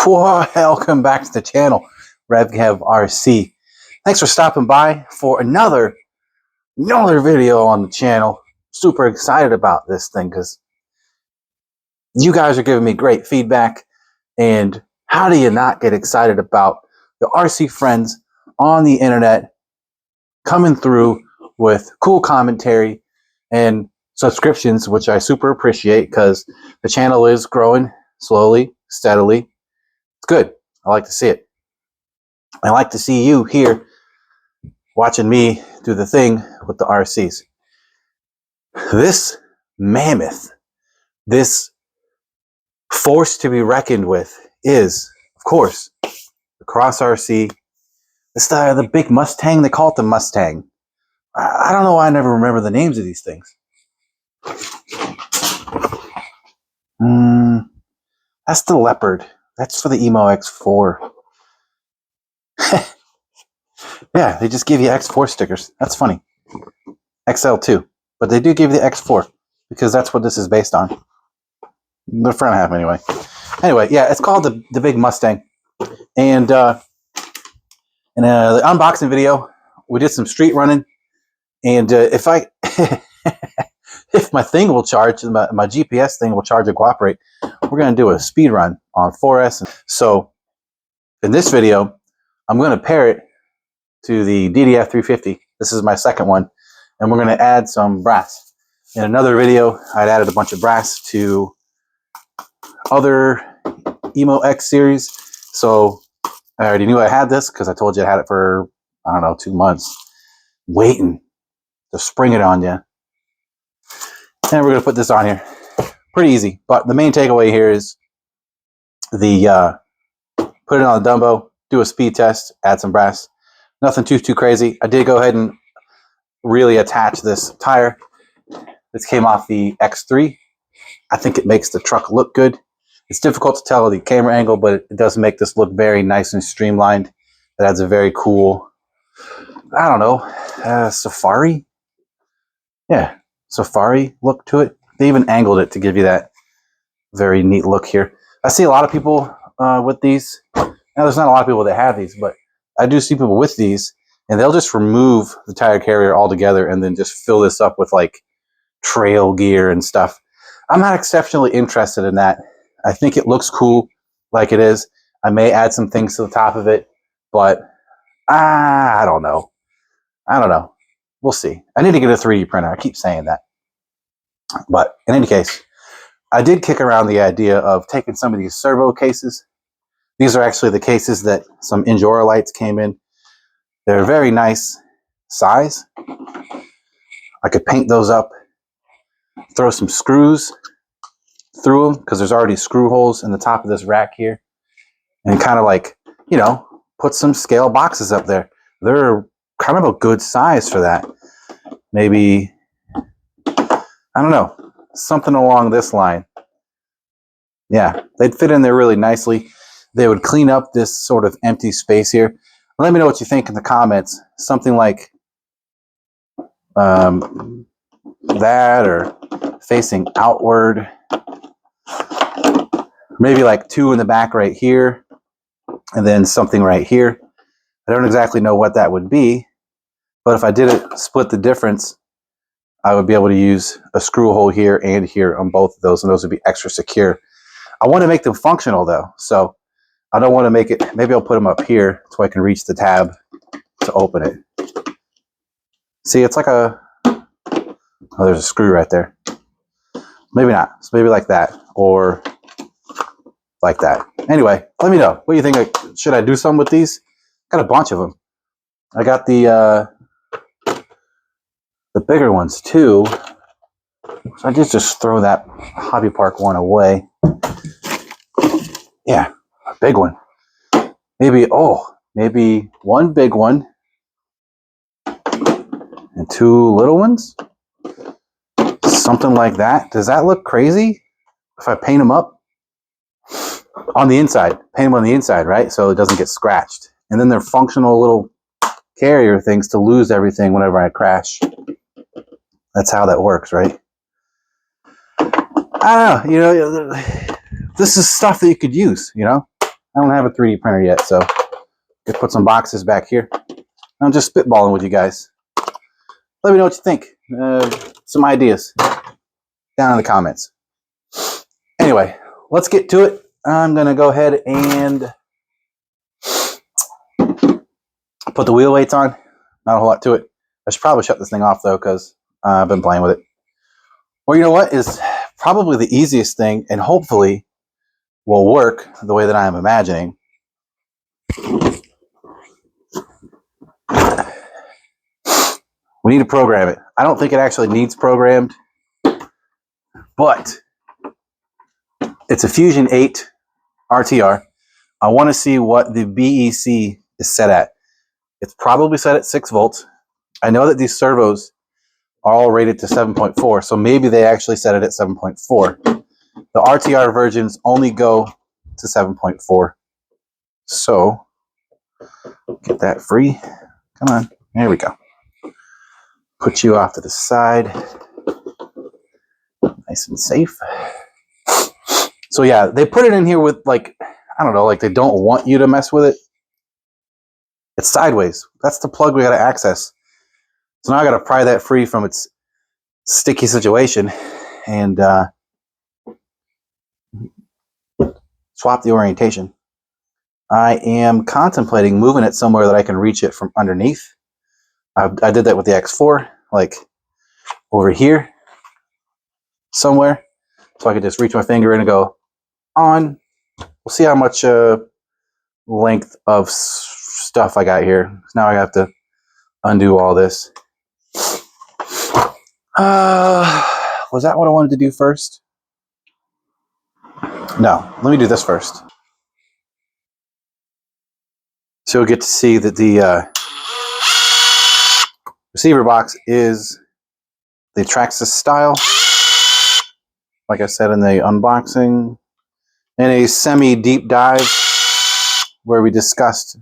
Welcome back to the channel, Dumbo RC. Thanks for stopping by for another video on the channel. Super excited about this thing because you guys are giving me great feedback. And how do you not get excited about your RC friends on the internet coming through with cool commentary and subscriptions, which I super appreciate because the channel is growing slowly, steadily. It's good. I like to see it. I like to see you here watching me do the thing with the RCs. This mammoth, this force to be reckoned with is, of course, the Cross RC. It's the big Mustang. They call it the Mustang. I don't know why I never remember the names of these things. That's the Leopard. That's for the EMO X4. Yeah, they just give you X4 stickers. That's funny. XL2. But they do give you the X4 because that's what this is based on. The front half, anyway. Anyway, yeah, it's called the Big Mustang. And in the unboxing video, we did some street running. And if my thing will charge, my GPS thing will charge and cooperate, we're going to do a speed run on 4S. So in this video, I'm going to pair it to the DD-350. This is my second one. And we're going to add some brass. In another video, I'd added a bunch of brass to other EMO X series. So I already knew I had this because I told you I had it for, I don't know, 2 months. Waiting to spring it on you. And we're going to put this on here. Pretty easy. But the main takeaway here is put it on the Dumbo, do a speed test, add some brass. Nothing too crazy. I did go ahead and really attach this tire. This came off the X3. I think it makes the truck look good. It's difficult to tell the camera angle, but it does make this look very nice and streamlined. It adds a very cool, I don't know, safari? Yeah, safari look to it. They even angled it to give you that very neat look here. I see a lot of people with these. Now, there's not a lot of people that have these, but I do see people with these, and they'll just remove the tire carrier altogether and then just fill this up with like trail gear and stuff. I'm not exceptionally interested in that. I think it looks cool like it is. I may add some things to the top of it, but I don't know. We'll see. I need to get a 3D printer. I keep saying that. But in any case, I did kick around the idea of taking some of these servo cases. These are actually the cases that some Injora lights came in. They're a very nice size. I could paint those up, throw some screws through them because there's already screw holes in the top of this rack here, and kind of like, you know, put some scale boxes up there. They're kind of a good size for that. Maybe, I don't know, something along this line. Yeah, they'd fit in there really nicely. They would clean up this sort of empty space here. Let me know what you think in the comments. Something like that, or facing outward. Maybe like 2 in the back right here, and then something right here. I don't exactly know what that would be, but if I did it, split the difference, I would be able to use a screw hole here and here on both of those, and those would be extra secure. I want to make them functional though, so I don't want to make it, maybe I'll put them up here so I can reach the tab to open it. See, it's like a, oh, there's a screw right there. Maybe not, so maybe like that, or like that. Anyway, let me know. What do you think? Should I do something with these? Got a bunch of them. I got the bigger ones too. So I just throw that Hobby Park one away. Yeah, a big one. Maybe, maybe one big one and 2 little ones. Something like that. Does that look crazy if I paint them up? On the inside, paint them on the inside, right? So it doesn't get scratched. And then they're functional little carrier things to lose everything whenever I crash. That's how that works, right? I don't know, you know, this is stuff that you could use, you know? I don't have a 3D printer yet, so just put some boxes back here. I'm just spitballing with you guys. Let me know what you think. Some ideas down in the comments. Anyway, let's get to it. I'm going to go ahead and put the wheel weights on. Not a whole lot to it. I should probably shut this thing off, though, because I've been playing with it. Well, you know what is probably the easiest thing, and hopefully will work the way that I am imagining. We need to program it. I don't think it actually needs programmed, but it's a Fusion 8 RTR. I want to see what the BEC is set at. It's probably set at 6 volts. I know that these servos are all rated to 7.4, so maybe they actually set it at 7.4. The RTR versions only go to 7.4. So, get that free. Come on. There we go. Put you off to the side. Nice and safe. So yeah, they put it in here with, like, I don't know, like they don't want you to mess with it. It's sideways. That's the plug we got to access. So now I got to pry that free from its sticky situation and swap the orientation. I am contemplating moving it somewhere that I can reach it from underneath. I did that with the X4, like over here somewhere. So I could just reach my finger in and go on. We'll see how much length of stuff I got here. So now I have to undo all this. Was that what I wanted to do first? No, let me do this first. So you'll get to see that the receiver box is the Traxxas style, like I said in the unboxing, in a semi-deep dive where we discussed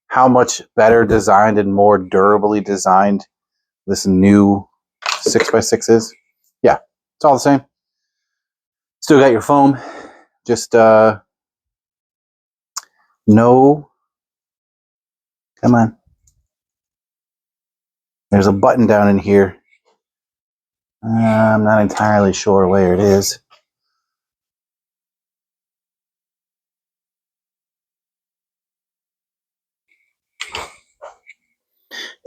how much better designed and more durably designed this new 6x6 is. Yeah, it's all the same. Still got your foam, just no, come on. There's a button down in here. I'm not entirely sure where it is.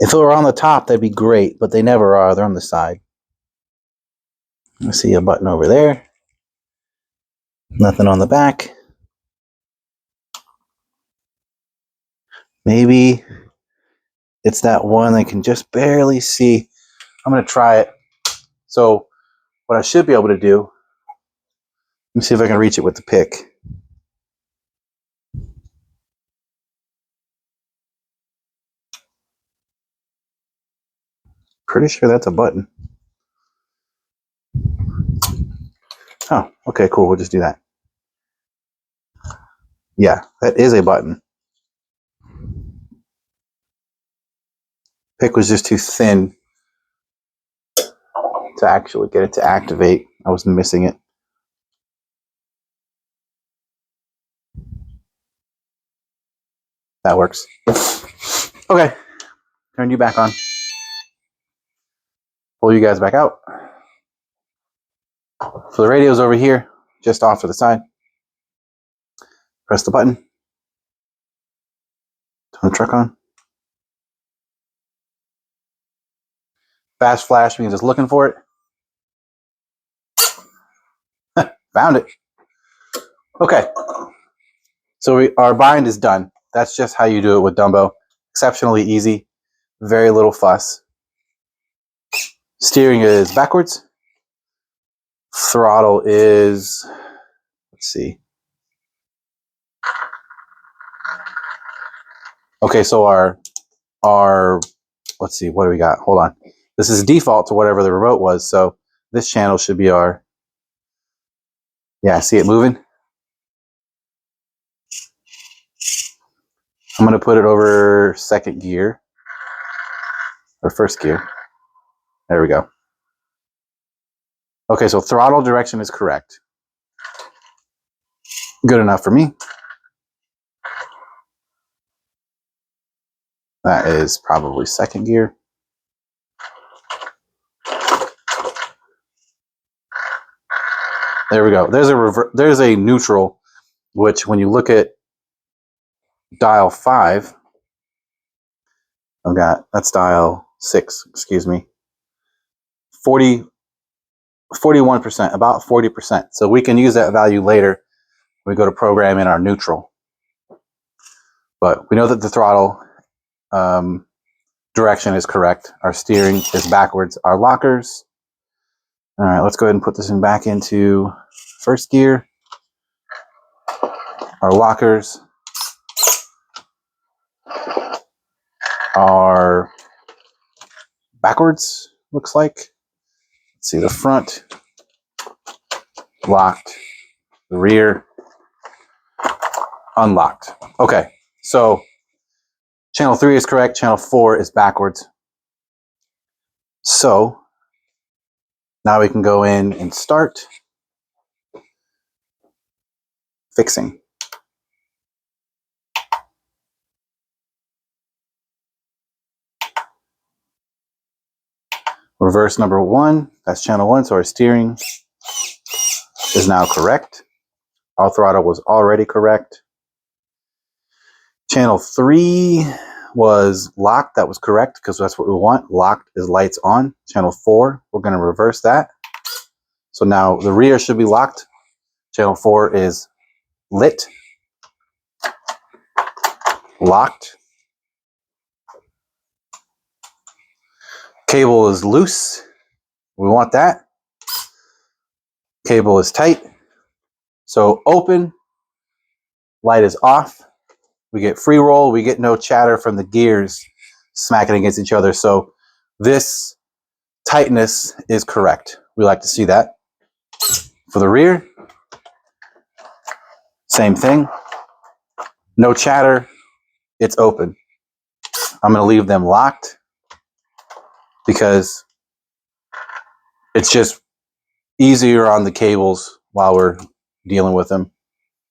If it were on the top, that'd be great, but they never are. They're on the side. I see a button over there. Nothing on the back. Maybe it's that one I can just barely see. I'm going to try it. So what I should be able to do, let me see if I can reach it with the pick. Pretty sure that's a button. Oh, okay, cool. We'll just do that. Yeah, that is a button. Pick was just too thin to actually get it to activate. I was missing it. That works. Okay, turn you back on. Pull you guys back out. So the radio's over here, just off to the side. Press the button. Turn the truck on. Fast flash means it's looking for it. Found it. Okay. So our bind is done. That's just how you do it with Dumbo. Exceptionally easy. Very little fuss. Steering is backwards. Throttle is, let's see. Okay, so our let's see, what do we got? Hold on. This is default to whatever the remote was, so this channel should be our, yeah, see it moving? I'm going to put it over second gear, or first gear. There we go. Okay, so throttle direction is correct. Good enough for me. That is probably second gear. There we go. There's a neutral, which when you look at dial 5, that's dial 6, excuse me. 41%, about 40%. So we can use that value later when we go to program in our neutral. But we know that the throttle direction is correct. Our steering is backwards. Our lockers. All right, let's go ahead and put this back into first gear. Our lockers are backwards, looks like. Let's see, the front locked, the rear unlocked. Okay, so channel 3 is correct, channel 4 is backwards. So now we can go in and start fixing. Reverse number 1, that's channel 1, so our steering is now correct. Our throttle was already correct. Channel 3 was locked, that was correct because that's what we want. Locked is lights on. Channel 4, we're going to reverse that. So now the rear should be locked. Channel 4 is lit, locked. Cable is loose. We want that. Cable is tight. So open, light is off. We get free roll. We get no chatter from the gears smacking against each other. So this tightness is correct. We like to see that. For the rear, same thing. No chatter. It's open. I'm going to leave them locked because it's just easier on the cables while we're dealing with them.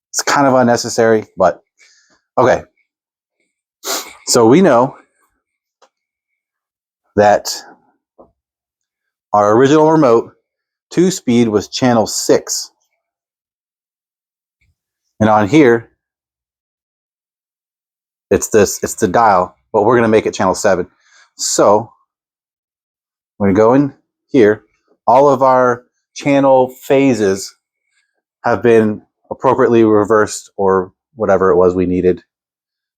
It's kind of unnecessary, but okay. So we know that our original remote 2-speed was channel 6. And on here, it's the dial, but we're going to make it channel 7. So we're going to go in here. All of our channel phases have been appropriately reversed or whatever it was we needed.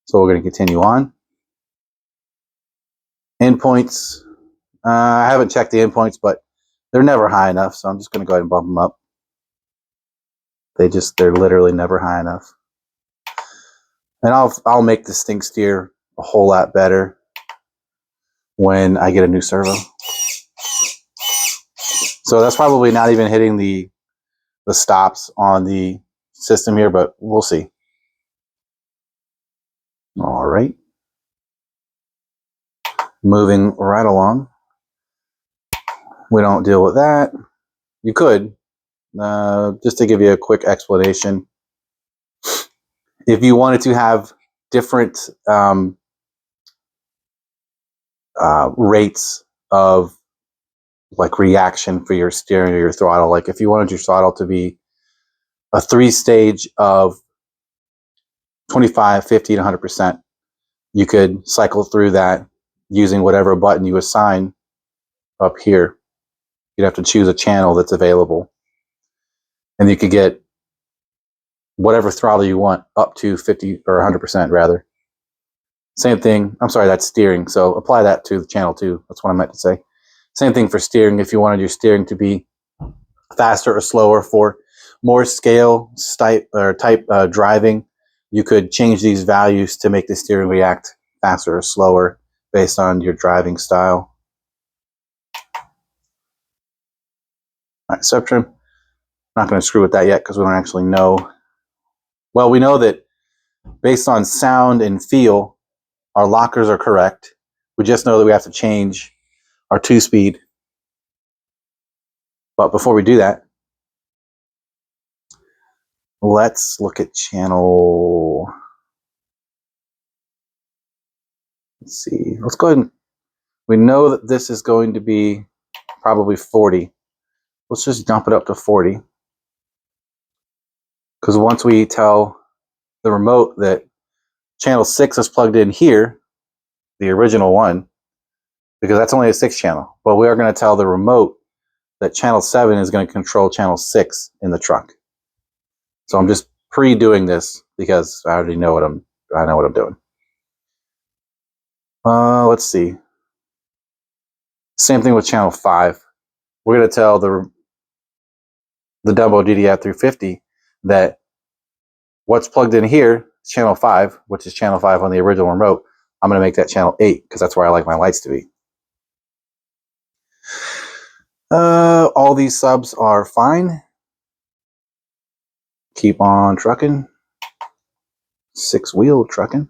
So we're going to continue on. Endpoints. I haven't checked the endpoints, but they're never high enough. So I'm just going to go ahead and bump them up. They're literally never high enough. And I'll make this thing steer a whole lot better when I get a new servo. So that's probably not even hitting the stops on the system here, but we'll see. All right. Moving right along. We don't deal with that. You could, just to give you a quick explanation. If you wanted to have different rates of like reaction for your steering or your throttle, like if you wanted your throttle to be a 3-stage of 25, 50, and 100%, you could cycle through that using whatever button you assign up here. You'd have to choose a channel that's available. And you could get whatever throttle you want up to 50 or 100% rather. Same thing. I'm sorry, that's steering. So apply that to the channel 2. That's what I meant to say. Same thing for steering. If you wanted your steering to be faster or slower for more scale type driving, you could change these values to make the steering react faster or slower based on your driving style. All right, subtrim. Not going to screw with that yet because we don't actually know. Well, we know that based on sound and feel, our lockers are correct. We just know that we have to change our 2-speed. But before we do that, let's look at channel Let's see. Let's go ahead and, we know that this is going to be probably 40. Let's just jump it up to 40. Because once we tell the remote that channel 6 is plugged in here, the original one, because that's only a 6 channel, but we are going to tell the remote that channel 7 is going to control channel 6 in the truck. So I'm just pre-doing this because I already know what I'm doing. Let's see. Same thing with channel 5. We're going to tell the Dumbo DD-350 that what's plugged in here is channel 5, which is channel 5 on the original remote. I'm going to make that channel 8 because that's where I like my lights to be. All these subs are fine. Keep on trucking. 6-wheel trucking.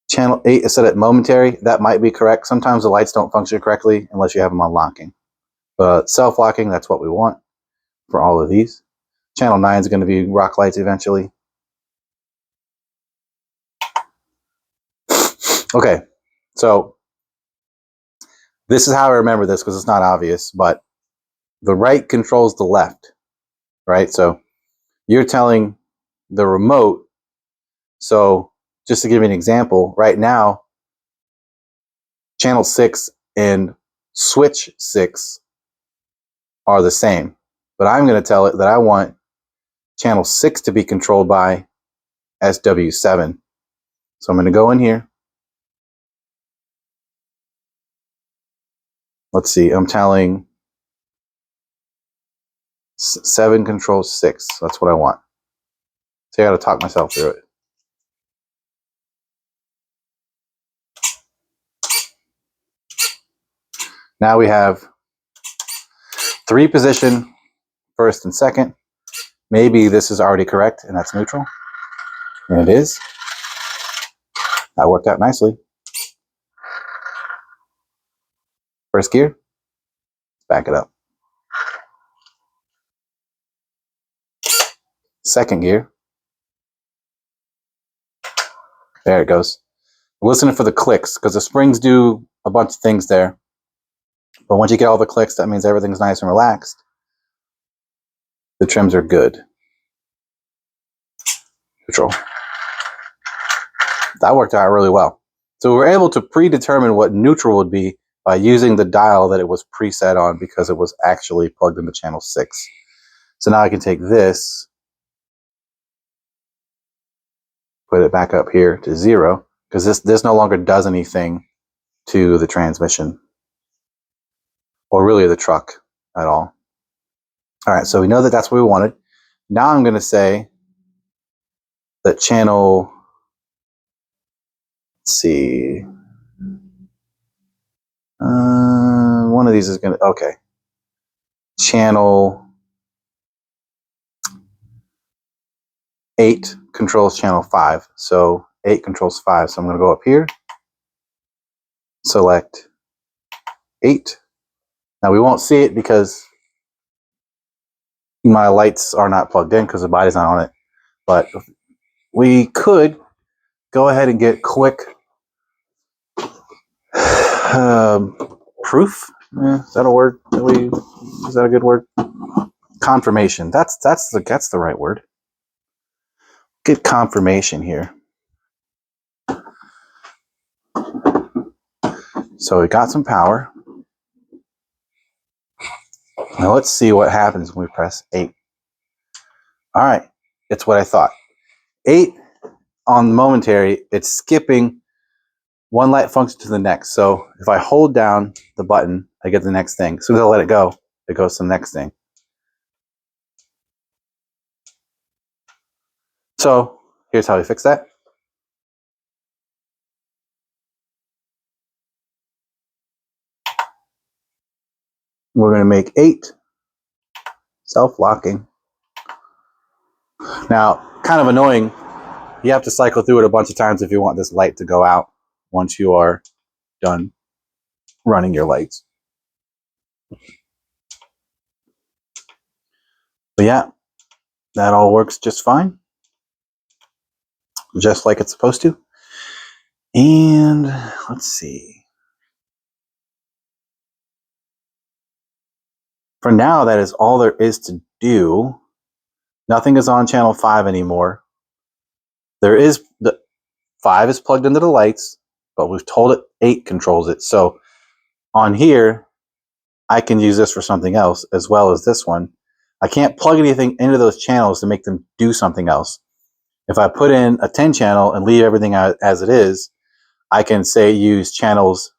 Channel 8 is set at momentary. That might be correct. Sometimes the lights don't function correctly unless you have them on locking. But self-locking, that's what we want for all of these. Channel 9 is going to be rock lights eventually. Okay, so this is how I remember this because it's not obvious, but the right controls the left, right? So you're telling the remote, so just to give you an example, right now, channel 6 and switch 6 are the same, but I'm going to tell it that I want channel 6 to be controlled by SW7. So I'm going to go in here. Let's see, I'm telling 7 controls 6. That's what I want. So I got to talk myself through it. Now we have 3 position, first and second. Maybe this is already correct and that's neutral. And it is. That worked out nicely. First gear. Let's back it up. Second gear. There it goes. Listening for the clicks because the springs do a bunch of things there. But once you get all the clicks, that means everything's nice and relaxed. The trims are good. Neutral. That worked out really well. So we were able to predetermine what neutral would be by using the dial that it was preset on because it was actually plugged into channel 6. So now I can take this, put it back up here to 0, because this no longer does anything to the transmission or really the truck at all. All right, so we know that that's what we wanted. Now I'm going to say that channel, let's see, one of these is going to, okay, channel 8 controls channel 5. So 8 controls 5. So I'm going to go up here, select 8. Now we won't see it because my lights are not plugged in because the body's not on it. But we could go ahead and get quick proof. Is that a word? Is that a good word? Confirmation. That's the right word. Get confirmation here. So we got some power. Now let's see what happens when we press 8. All right, it's what I thought. 8 on the momentary, it's skipping one light function to the next. So if I hold down the button, I get the next thing. As soon as I let it go, it goes to the next thing. So here's how we fix that. We're going to make 8 self-locking. Now, kind of annoying, you have to cycle through it a bunch of times if you want this light to go out once you are done running your lights. But yeah, that all works just fine. Just like it's supposed to. And let's see. For now, that is all there is to do. Nothing is on channel 5 anymore. There is the 5 is plugged into the lights, but we've told it 8 controls it. So on here, I can use this for something else as well as this one. I can't plug anything into those channels to make them do something else. If I put in a 10 channel and leave everything as it is, I can say use channels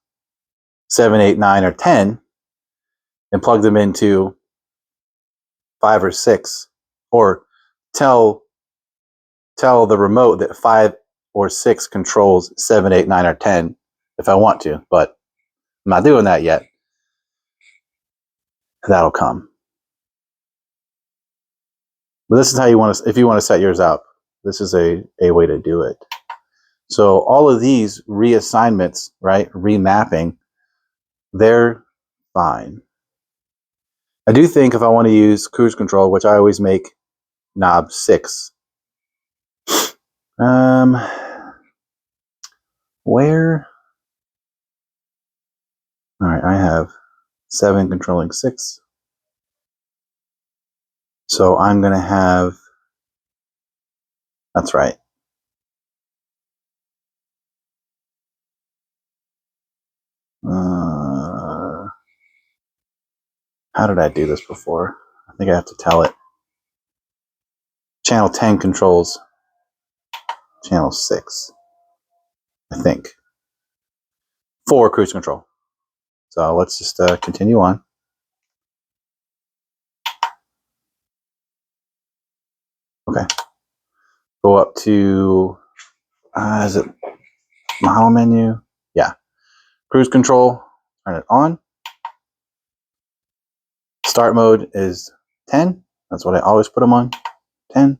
7, 8, 9, or 10 and plug them into 5 or 6, or tell the remote that 5 or 6 controls 7, 8, 9, or 10 if I want to, but I'm not doing that yet. That'll come. But this is how you want to, if you want to set yours up, this is a way to do it. So all of these reassignments, right, remapping, they're fine. I do think if I want to use cruise control, which I always make knob 6, where? All right, I have 7 controlling 6. So I'm going to have, that's right. How did I do this before? I think I have to tell it. Channel 10 controls channel 6, I think, for cruise control. So let's just continue on. Okay. Go up to, is it model menu? Yeah. Cruise control, turn it on. Start mode is 10. That's what I always put them on, 10.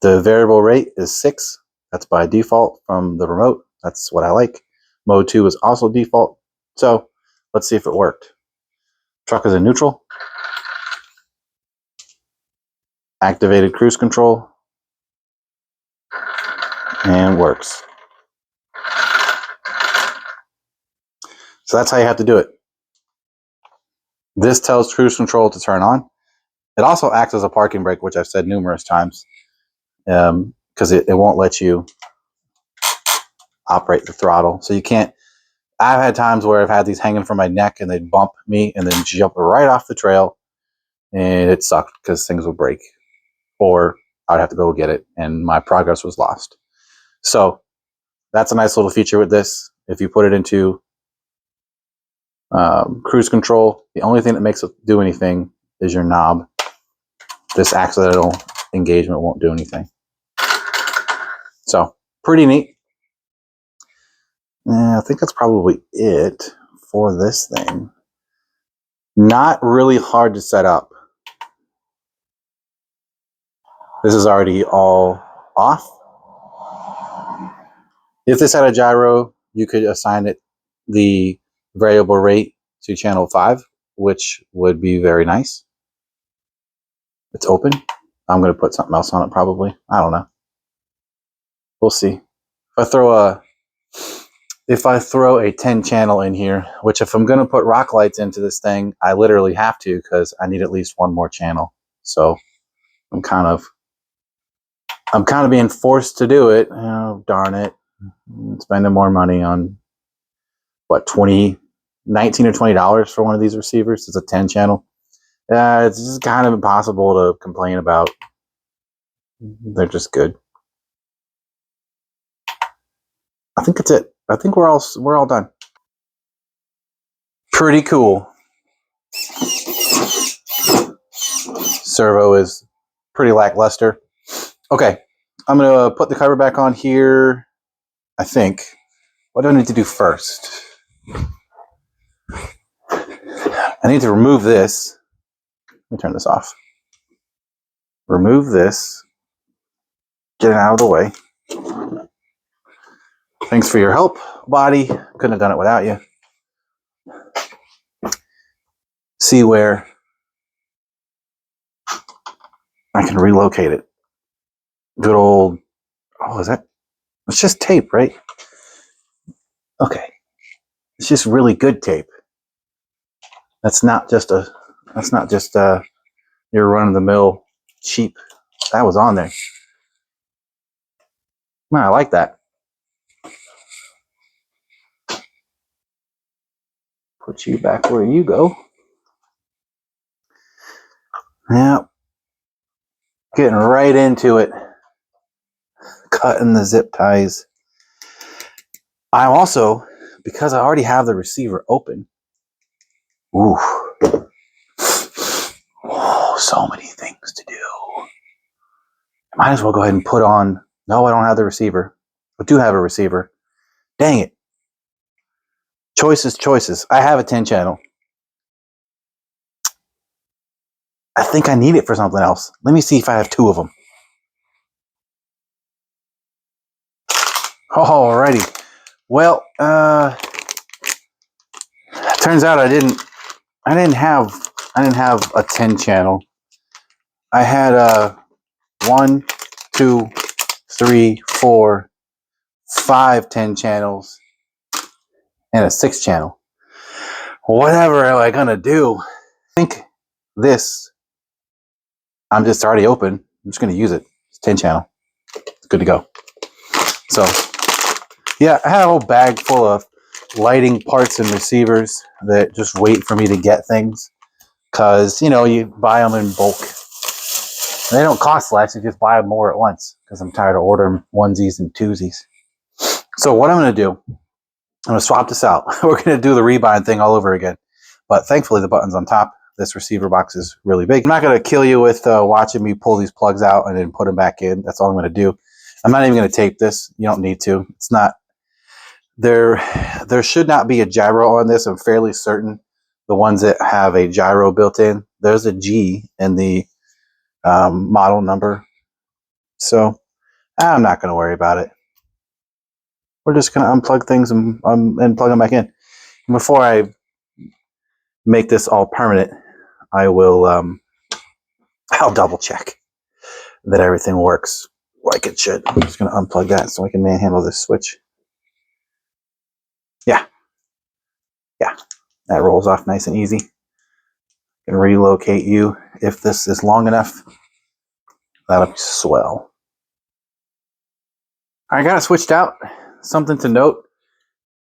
The variable rate is 6. That's by default from the remote. That's what I like. Mode 2 is also default. So let's see if it worked. Truck is in neutral. Activated cruise control. And works. So that's how you have to do it. This tells cruise control to turn on. It also acts as a parking brake, which I've said numerous times, because it won't let you operate the throttle. So you can't. I've had times where I've had these hanging from my neck and they'd bump me and then jump right off the trail, and it sucked because things would break, or I'd have to go get it and my progress was lost. So that's a nice little feature with this. If you put it into cruise control, the only thing that makes it do anything is your knob. This accidental engagement won't do anything. So pretty neat. Yeah, I think that's probably it for this thing. Not really hard to set up. This is already all off. If this had a gyro, you could assign it the variable rate to channel 5, which would be very nice. It's open. I'm going to put something else on it probably. I don't know. We'll see. If I throw a 10 channel in here, which if I'm going to put rock lights into this thing, I literally have to because I need at least one more channel. So I'm kind of being forced to do it. Oh, darn it. I'm spending more money on what, $19 or $20 for one of these receivers. It's a 10 channel. It's just kind of impossible to complain about. They're just good. I think that's it. I think we're all done. Pretty cool. Servo is pretty lackluster. Okay, I'm gonna put the cover back on here. I think. What do I need to do first? I need to remove this. Let me turn this off. Remove this. Get it out of the way. Thanks for your help, body. Couldn't have done it without you. See where I can relocate it. Good old, oh, is that It's just tape, right? Okay. It's just really good tape. That's not just your run-of-the-mill cheap. That was on there. Man, I like that. Put you back where you go. Yeah. Getting right into it. Cutting the zip ties. I'm also, because I already have the receiver open. Ooh. Oh, so many things to do. I might as well go ahead and put on. No, I don't have the receiver. I do have a receiver. Dang it. Choices. I have a 10 channel. I think I need it for something else. Let me see if I have 2 of them. Alrighty. Well, turns out I didn't have a 10 channel. I had 1, 2, 3, 4, 5 10 channels and a 6 channel. Whatever am I gonna do? I think this, I'm just already open. I'm just gonna use it. It's 10 channel. It's good to go. So yeah, I had a whole bag full of lighting parts and receivers that just wait for me to get things. Cause you buy them in bulk. They don't cost less, you just buy them more at once. Because I'm tired of ordering onesies and twosies. So what I'm gonna do, I'm gonna swap this out. We're gonna do the rebind thing all over again. But thankfully the button's on top. This receiver box is really big. I'm not gonna kill you with watching me pull these plugs out and then put them back in. That's all I'm gonna do. I'm not even gonna tape this. You don't need to. It's not, there should not be a gyro on this. I'm fairly certain the ones that have a gyro built in, there's a G in the model number. So I'm not going to worry about it. We're just going to unplug things and plug them back in. And before I make this all permanent, I will I'll double check that everything works like it should. I'm just going to unplug that so I can manhandle this switch. Yeah, that rolls off nice and easy. I can relocate you if this is long enough. That'll be swell. I got it switched out. Something to note.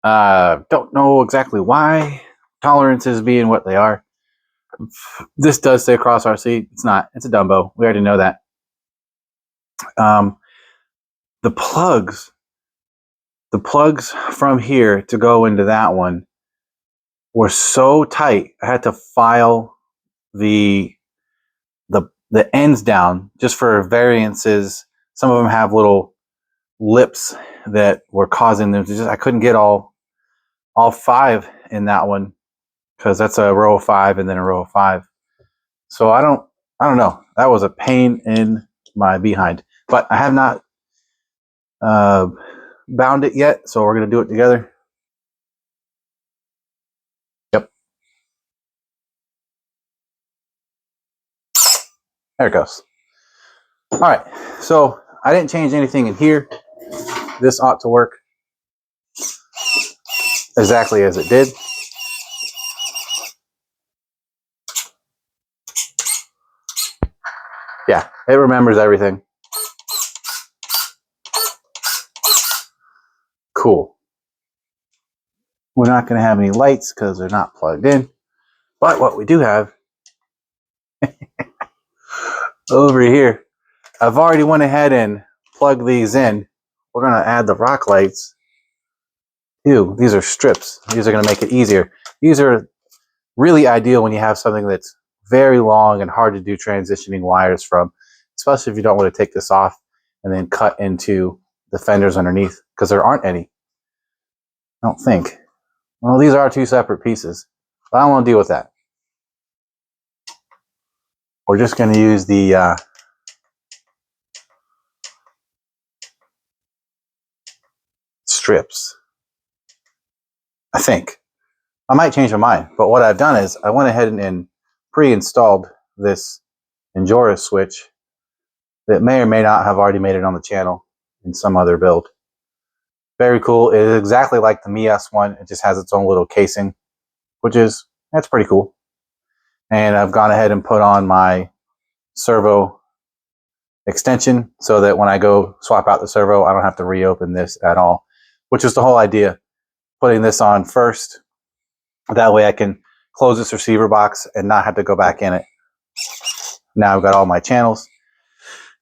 Don't know exactly why. Tolerances being what they are. This does say cross RC. It's not. It's a Dumbo. We already know that. The plugs from here to go into that one were so tight. I had to file the ends down just for variances. Some of them have little lips that were causing them to just, I couldn't get all 5 in that one because that's a row of 5 and then a row of 5. So I don't know. That was a pain in my behind, but I have not bound it yet, so we're going to do it together. Yep. There it goes. All right. So I didn't change anything in here. This ought to work exactly as it did. Yeah, it remembers everything. Cool. We're not going to have any lights because they're not plugged in. But what we do have over here, I've already went ahead and plugged these in. We're going to add the rock lights too. These are strips. These are going to make it easier. These are really ideal when you have something that's very long and hard to do transitioning wires from, especially if you don't want to take this off and then cut into the fenders underneath, because there aren't any. I don't think. Well, these are 2 separate pieces, but I don't want to deal with that. We're just going to use the strips. I think. I might change my mind, but what I've done is I went ahead and pre-installed this Injora switch that may or may not have already made it on the channel in some other build. Very cool. It is exactly like the MES one. It just has its own little casing, that's pretty cool. And I've gone ahead and put on my servo extension so that when I go swap out the servo, I don't have to reopen this at all, which is the whole idea. Putting this on first. That way I can close this receiver box and not have to go back in it. Now I've got all my channels.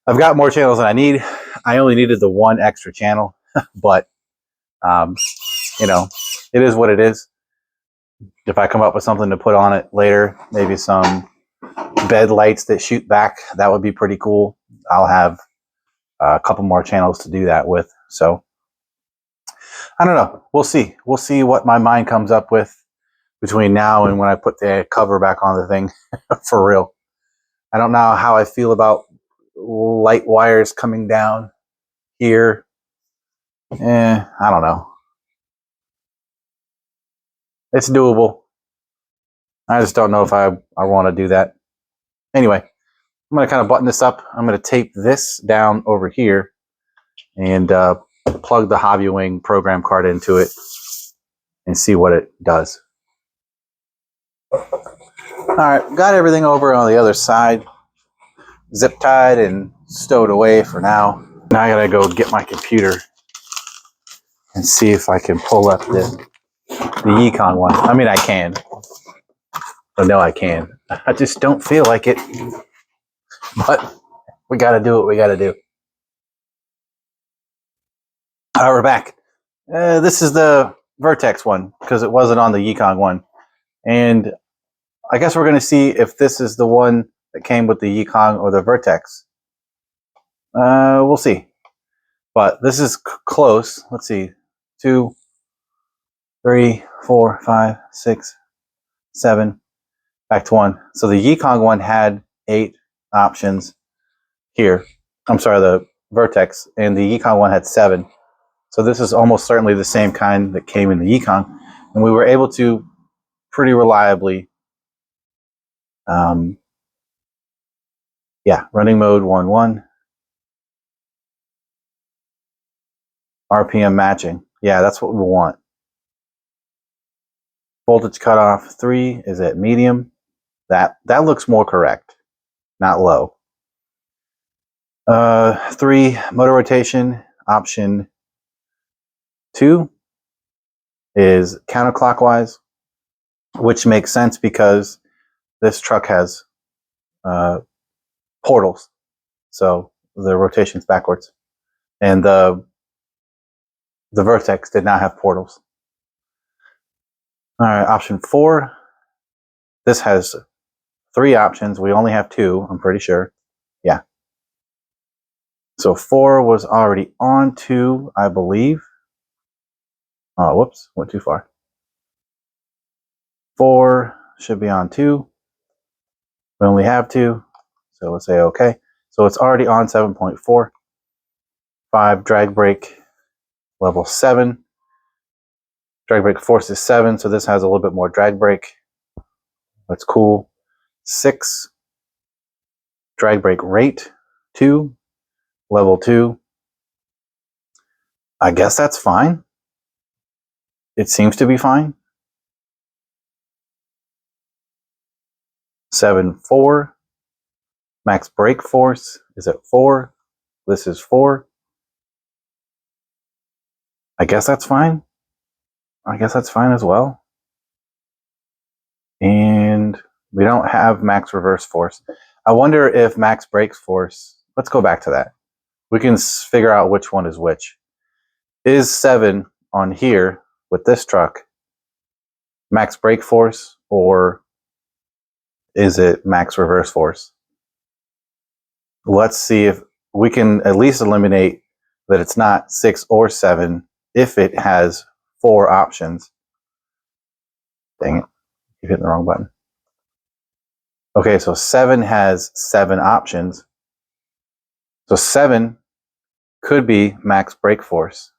I've got more channels than I need. I only needed the one extra channel, but you know, it is what it is. If I come up with something to put on it later, maybe some bed lights that shoot back, that would be pretty cool. I'll have a couple more channels to do that with. So I don't know. We'll see. We'll see what my mind comes up with between now and when I put the cover back on the thing for real. I don't know how I feel about light wires coming down here. I don't know. It's doable. I just don't know if I want to do that. Anyway, I'm going to kind of button this up. I'm going to tape this down over here and plug the Hobbywing program card into it and see what it does. All right, got everything over on the other side, zip tied and stowed away for now. Now I gotta go get my computer and see if I can pull up the Yikon one. I mean, I can. I know I can. I just don't feel like it. But we gotta do what we gotta do. All right, we're back. This is the Vertex one because it wasn't on the Yikon one. And I guess we're gonna see if this is the one that came with the Yikon or the Vertex. We'll see. But this is close. Let's see. 2, 3, 4, 5, 6, 7. Back to 1. So the Yikon one had 8 options here. I'm sorry, the Vertex. And the Yikon one had 7. So this is almost certainly the same kind that came in the Yikon. And we were able to pretty reliably, running mode 1.1. RPM matching. Yeah, that's what we want. Voltage cutoff 3 is at medium. That looks more correct, not low. 3, motor rotation, option 2 is counterclockwise, which makes sense because this truck has portals, so the rotation's backwards. And the Vertex did not have portals. All right, option 4. This has 3 options. We only have 2, I'm pretty sure. Yeah. So 4 was already on 2, I believe. Oh, whoops, went too far. 4 should be on 2. We only have 2, so we'll say okay. So it's already on 7.4. 5, drag brake, level 7. Drag brake force is 7, so this has a little bit more drag brake. That's cool. 6, drag brake rate 2, level 2. I guess that's fine. It seems to be fine. 7.4, max brake force is at 4. This is 4. I guess that's fine. I guess that's fine as well. And we don't have max reverse force. I wonder if max brake force, let's go back to that. We can figure out which one is which. Is 7 on here with this truck max brake force, or is it max reverse force? Let's see if we can at least eliminate that it's not 6 or 7 if it has 4 options. Dang it, you're hitting the wrong button. Okay, so 7 has 7 options. So 7 could be max brake force,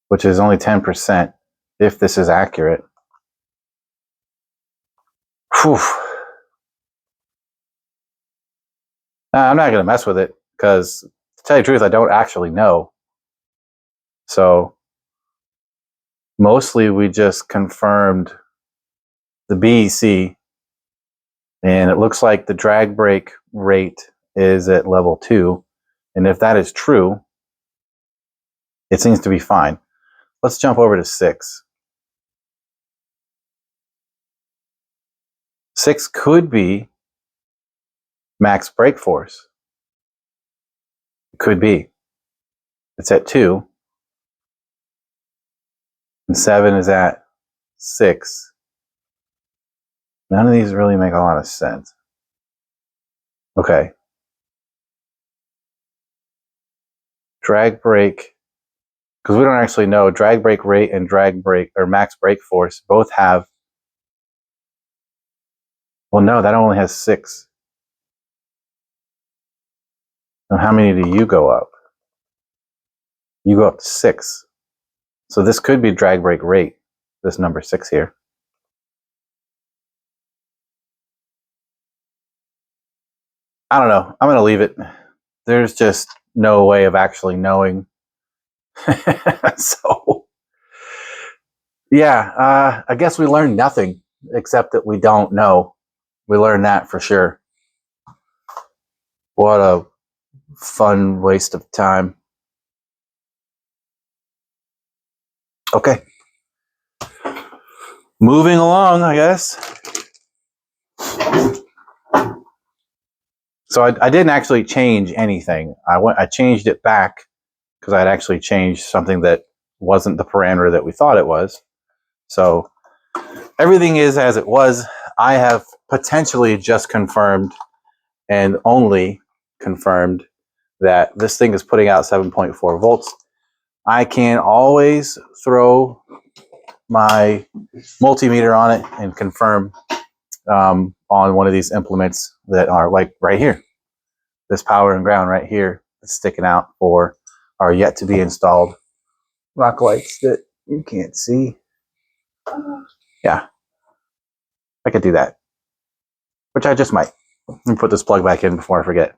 which is only 10% if this is accurate. Whew. I'm not going to mess with it because tell you the truth, I don't actually know. So mostly we just confirmed the BEC, and it looks like the drag brake rate is at level 2. And if that is true, it seems to be fine. Let's jump over to 6. 6 could be max brake force. It could be. It's at 2. And 7 is at 6. None of these really make a lot of sense. Okay. Drag brake, because we don't actually know, drag brake rate and drag brake or max brake force both have, well, no, that only has 6. Now, how many do you go up? You go up to 6. So this could be drag brake rate, this number 6 here. I don't know. I'm going to leave it. There's just no way of actually knowing. So, yeah, I guess we learned nothing except that we don't know. We learned that for sure. What a fun waste of time. Okay. Moving along, I guess. So I didn't actually change anything. I changed it back because I'd actually changed something that wasn't the parameter that we thought it was. So everything is as it was. I have potentially just confirmed and only confirmed that this thing is putting out 7.4 volts. I can always throw my multimeter on it and confirm on one of these implements that are like right here. This power and ground right here is sticking out for our yet to be installed rock lights that you can't see. Yeah, I could do that, which I just might. Let me put this plug back in before I forget.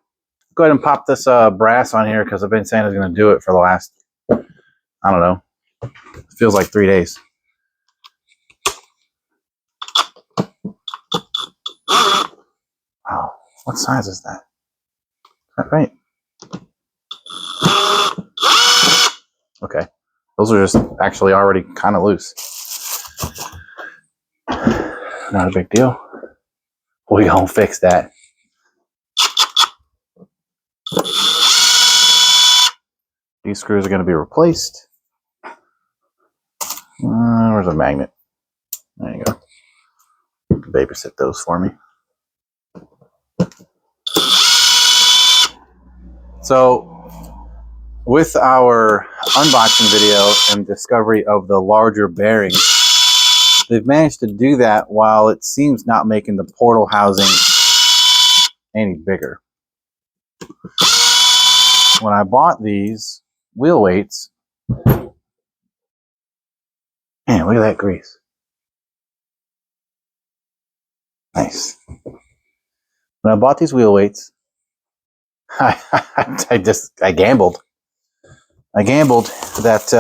Go ahead and pop this brass on here because I've been saying I was going to do it for the last, I don't know, it feels like 3 days. Oh, what size is that? Is that right? Okay. Those are just actually already kind of loose. Not a big deal. We gonna fix that. These screws are going to be replaced. Where's a magnet? There you go. Babysit those for me. So, with our unboxing video and discovery of the larger bearings, they've managed to do that while it seems not making the portal housing any bigger. When I bought these wheel weights, man, look at that grease. Nice. When I bought these wheel weights, I gambled. I gambled that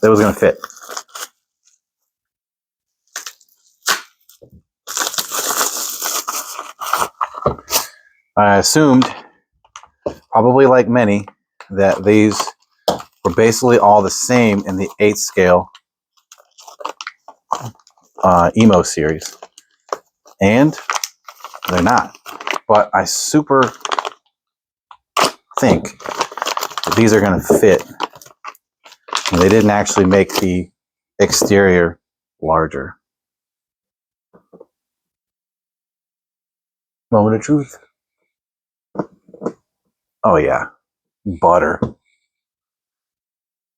it was going to fit. I assumed, probably like many, that these were basically all the same in the 8th scale EMO series. And they're not. But I super think that these are going to fit. And they didn't actually make the exterior larger. Moment of truth. Oh yeah, butter.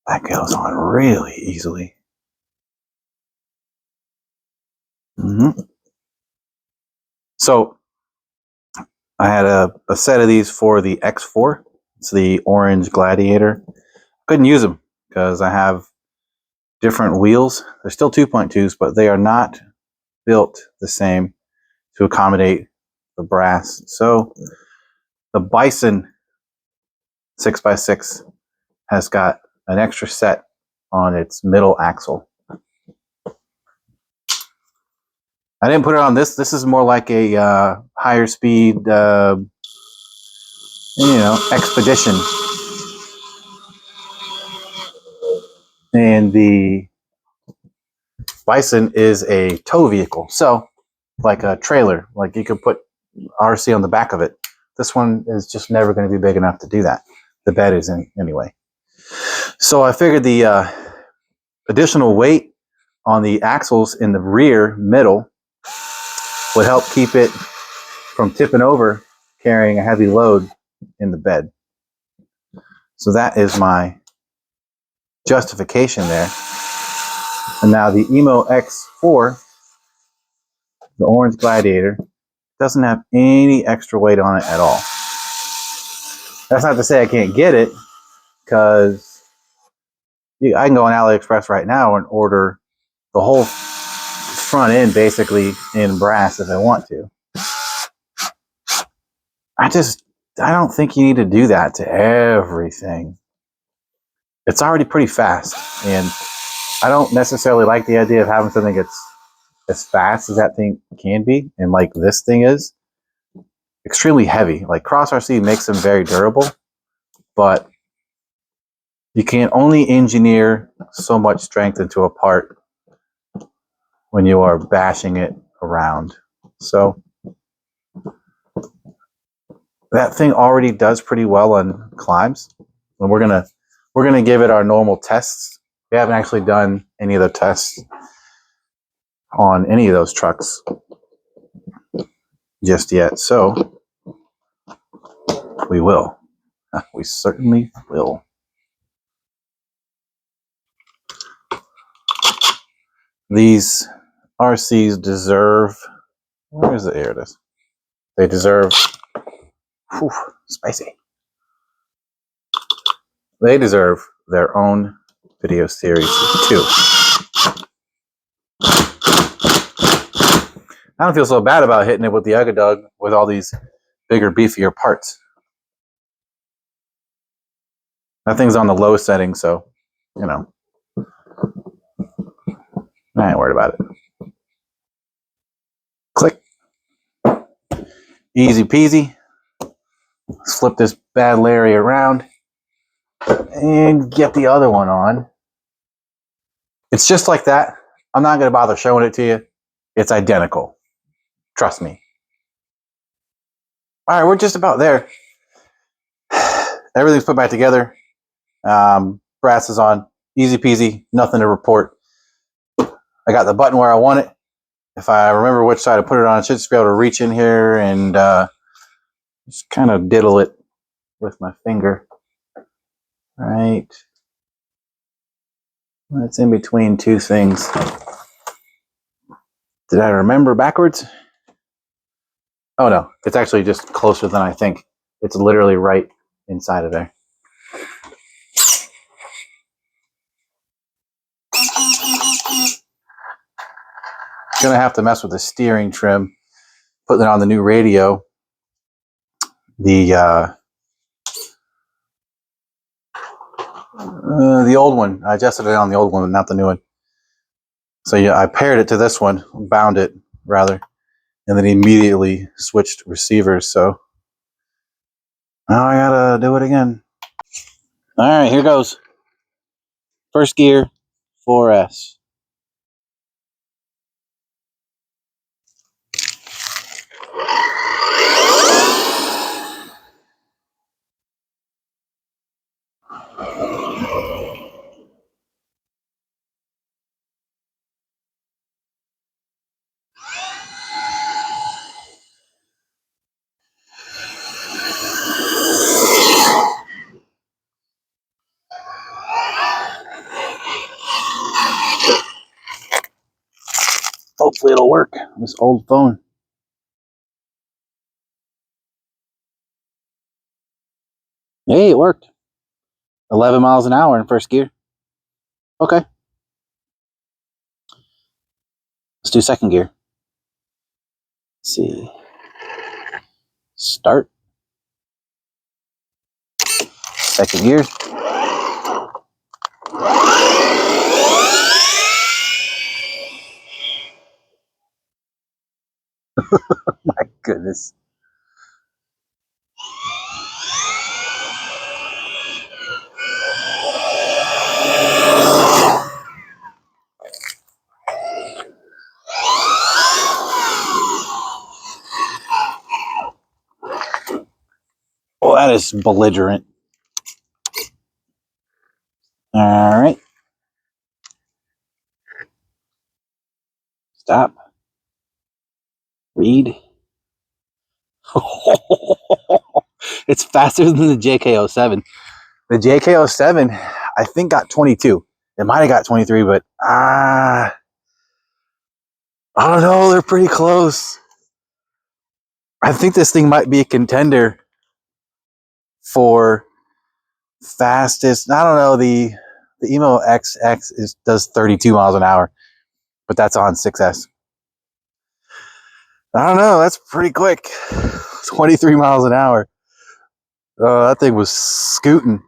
That goes on really easily. So I had a set of these for the X4. It's the orange Gladiator. Couldn't use them because I have different wheels. They're still 2.2s, but they are not built the same to accommodate the brass. So the Bison 6x6 has got an extra set on its middle axle. I didn't put it on this. This is more like a higher speed, expedition. And the Bison is a tow vehicle. So like a trailer, like you could put RC on the back of it. This one is just never going to be big enough to do that. The bed isn't anyway. So I figured the additional weight on the axles in the rear middle would help keep it from tipping over, carrying a heavy load in the bed. So that is my justification there. And now the EMO X4, the orange Gladiator, doesn't have any extra weight on it at all. That's not to say I can't get it, because I can go on AliExpress right now and order the whole front end basically in brass if I want to. I don't think you need to do that to everything. It's already pretty fast, and I don't necessarily like the idea of having something that's as fast as that thing can be, and like this thing is extremely heavy. Like Cross RC makes them very durable, but you can only engineer so much strength into a part when you are bashing it around. So that thing already does pretty well on climbs, and we're gonna give it our normal tests. We haven't actually done any of the tests on any of those trucks just yet, so we will. We certainly will. These RCs deserve, where's the air? They deserve, spicy. They deserve their own video series too. I don't feel so bad about hitting it with the Ugadug with all these bigger, beefier parts. That thing's on the low setting, so, you know, I ain't worried about it. Click. Easy peasy. Let's flip this bad Larry around and get the other one on. It's just like that. I'm not going to bother showing it to you. It's identical. Trust me. All right, we're just about there. Everything's put back together. Brass is on. Easy peasy. Nothing to report. I got the button where I want it. If I remember which side to put it on, I should just be able to reach in here and just kind of diddle it with my finger. All right. That's in between two things. Did I remember backwards? Oh no, it's actually just closer than I think. It's literally right inside of there. Gonna have to mess with the steering trim, putting it on the new radio. The old one, I adjusted it on the old one, not the new one. So yeah, I paired it to this one, bound it rather, and then immediately switched receivers. So now I gotta do it again. All right, here goes. First gear, 4S. Hopefully it'll work. This old phone. Hey, it worked. 11 miles an hour in first gear. Okay. Let's do second gear. Let's see. Start. Second gear. My goodness. Oh, that is belligerent. All right. Stop. Read. It's faster than the JK07. The JK07, I think, got 22. It might have got 23, but I don't know. They're pretty close. I think this thing might be a contender for fastest. I don't know. The EMO XX does 32 miles an hour, but that's on 6S. I don't know. That's pretty quick. 23 miles an hour. That thing was scooting.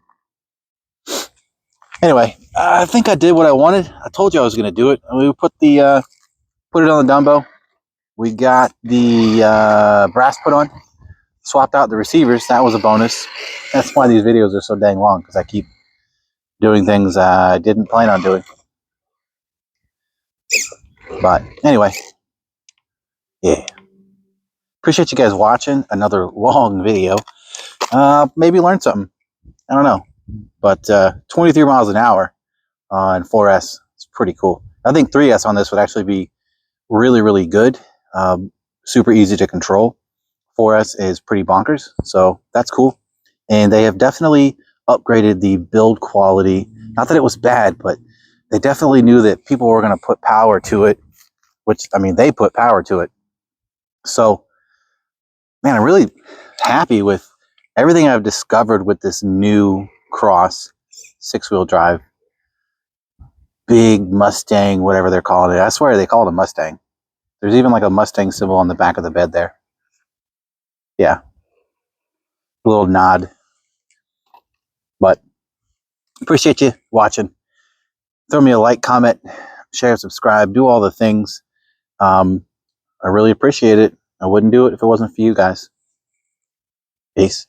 Anyway, I think I did what I wanted. I told you I was going to do it. We put it on the Dumbo. We got the brass put on. Swapped out the receivers. That was a bonus. That's why these videos are so dang long, because I keep doing things I didn't plan on doing. But anyway, yeah. Appreciate you guys watching another long video. Maybe learn something. I don't know. But 23 miles an hour on 4S is pretty cool. I think 3S on this would actually be really, really good. Super easy to control. 4S is pretty bonkers, so that's cool. And they have definitely upgraded the build quality. Not that it was bad, but they definitely knew that people were going to put power to it, which, I mean, they put power to it. So, man, I'm really happy with everything I've discovered with this new Cross 6-wheel drive. Big Mustang, whatever they're calling it. I swear they call it a Mustang. There's even like a Mustang symbol on the back of the bed there. Yeah. A little nod. But appreciate you watching. Throw me a like, comment, share, subscribe, do all the things. I really appreciate it. I wouldn't do it if it wasn't for you guys. Peace.